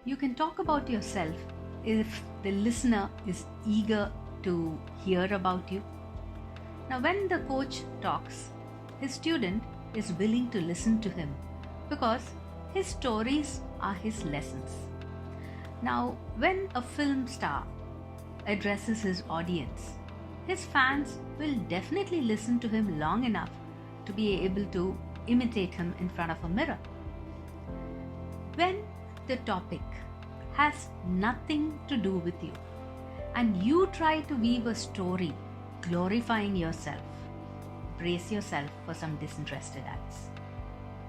You can talk about yourself if the listener is eager to hear about you. Now, when the coach talks, his student is willing to listen to him because his stories are his lessons. Now, when a film star addresses his audience, his fans will definitely listen to him long enough to be able to imitate him in front of a mirror. When the topic has nothing to do with you and you try to weave a story glorifying yourself, brace yourself for some disinterested ads.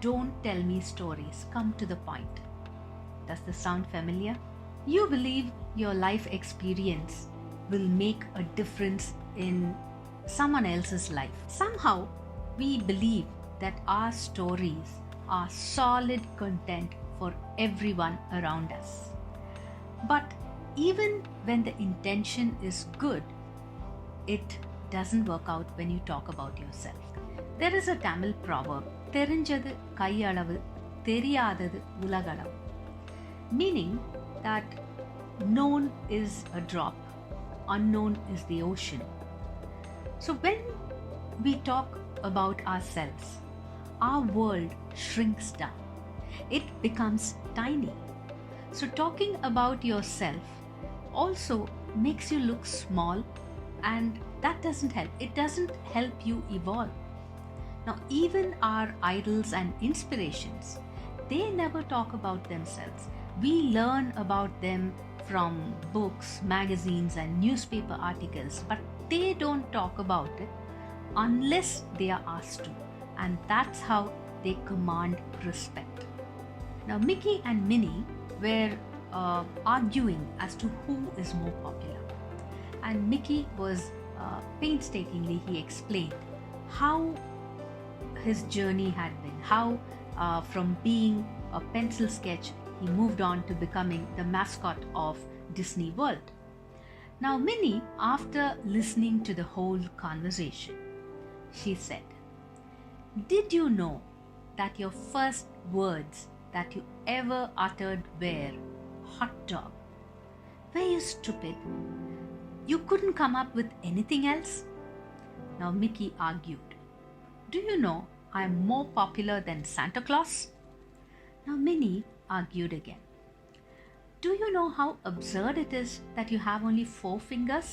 Don't tell me stories, come to the point. Does this sound familiar? You believe your life experience will make a difference in someone else's life. Somehow, we believe that our stories are solid content for everyone around us. But even when the intention is good, it doesn't work out when you talk about yourself. There is a Tamil proverb, "Therinjadu kaiyalavu, theriyadadu ulagalavu," meaning that known is a drop, unknown is the ocean. So when we talk about ourselves, our world shrinks down. It becomes tiny. So talking about yourself also makes you look small, and that doesn't help. It doesn't help you evolve. Now, even our idols and inspirations, they never talk about themselves. We learn about them from books, magazines, and newspaper articles, but they don't talk about it unless they are asked to, and that's how they command respect. Now, Mickey and Minnie were arguing as to who is more popular, and Mickey was painstakingly, he explained how his journey had been, how from being a pencil sketch he moved on to becoming the mascot of Disney World. Now, Minnie, after listening to the whole conversation, she said, "Did you know that your first words that you ever uttered were hot dog? Were you stupid? You couldn't come up with anything else?" Now, Mickey argued, "Do you know I'm more popular than Santa Claus?" Now, Minnie argued again, "Do you know how absurd it is that you have only 4 fingers?"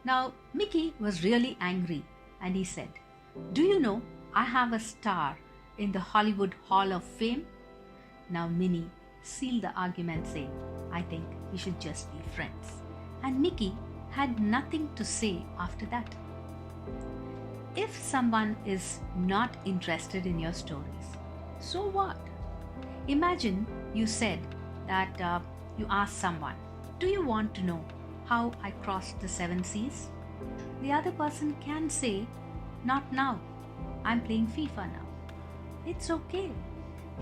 Now, Mickey was really angry and he said, "Do you know I have a star in the Hollywood Hall of Fame?" Now, Minnie sealed the argument saying, "I think we should just be friends." And Mickey had nothing to say after that. If someone is not interested in your stories, so what? Imagine you said that you asked someone, "Do you want to know how I crossed the 7 seas?" The other person can say, "Not now. I'm playing FIFA now." It's okay.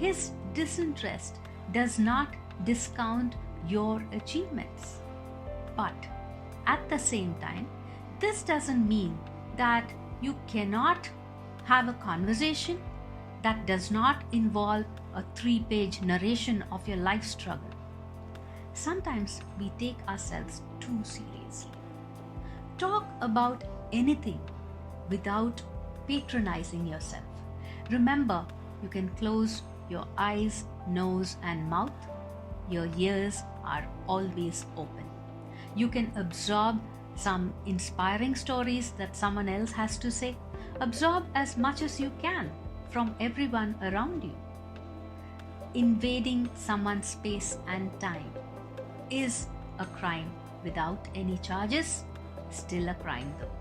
His disinterest does not discount your achievements. But at the same time, this doesn't mean that you cannot have a conversation that does not involve a 3-page narration of your life struggle. Sometimes we take ourselves too seriously. Talk about anything without patronizing yourself. Remember, you can close your eyes, nose, and mouth. Your ears are always open. You can absorb some inspiring stories that someone else has to say. Absorb as much as you can from everyone around you. Invading someone's space and time is a crime without any charges, still a crime though.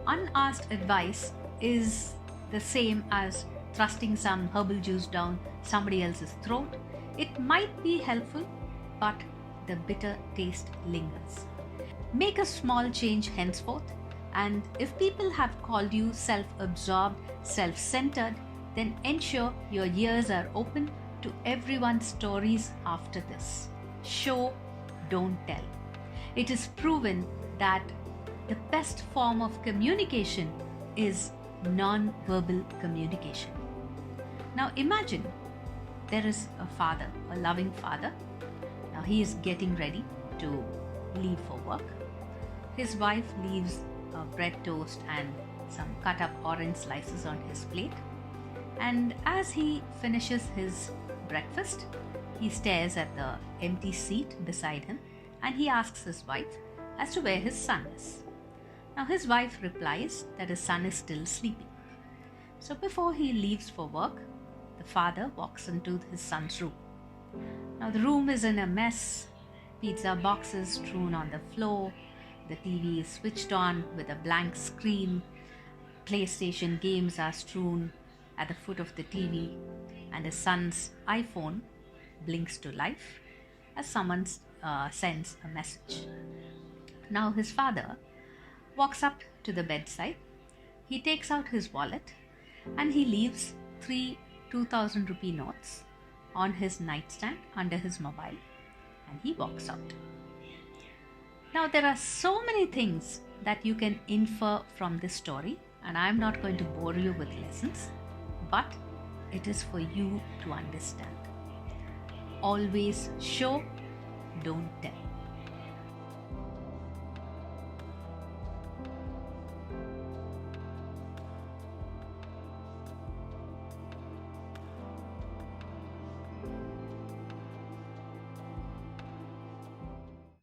Unasked advice is the same as thrusting some herbal juice down somebody else's throat. It might be helpful, but the bitter taste lingers. Make a small change henceforth, and if people have called you self-absorbed, self-centered, then ensure your ears are open to everyone's stories after this. Show, don't tell. It is proven that the best form of communication is non-verbal communication. Now imagine there is a father, a loving father. Now he is getting ready to leave for work. His wife leaves a bread toast and some cut up orange slices on his plate. And as he finishes his breakfast, he stares at the empty seat beside him and he asks his wife as to where his son is. Now his wife replies that his son is still sleeping. So before he leaves for work, the father walks into his son's room. Now the room is in a mess, pizza boxes strewn on the floor, the TV is switched on with a blank screen, PlayStation games are strewn at the foot of the TV, and his son's iPhone blinks to life as someone sends a message. Now his father walks up to the bedside, he takes out his wallet and he leaves 3 2,000 rupee notes on his nightstand under his mobile and he walks out. Now there are so many things that you can infer from this story, and I'm not going to bore you with lessons, but it is for you to understand. Always show, don't tell.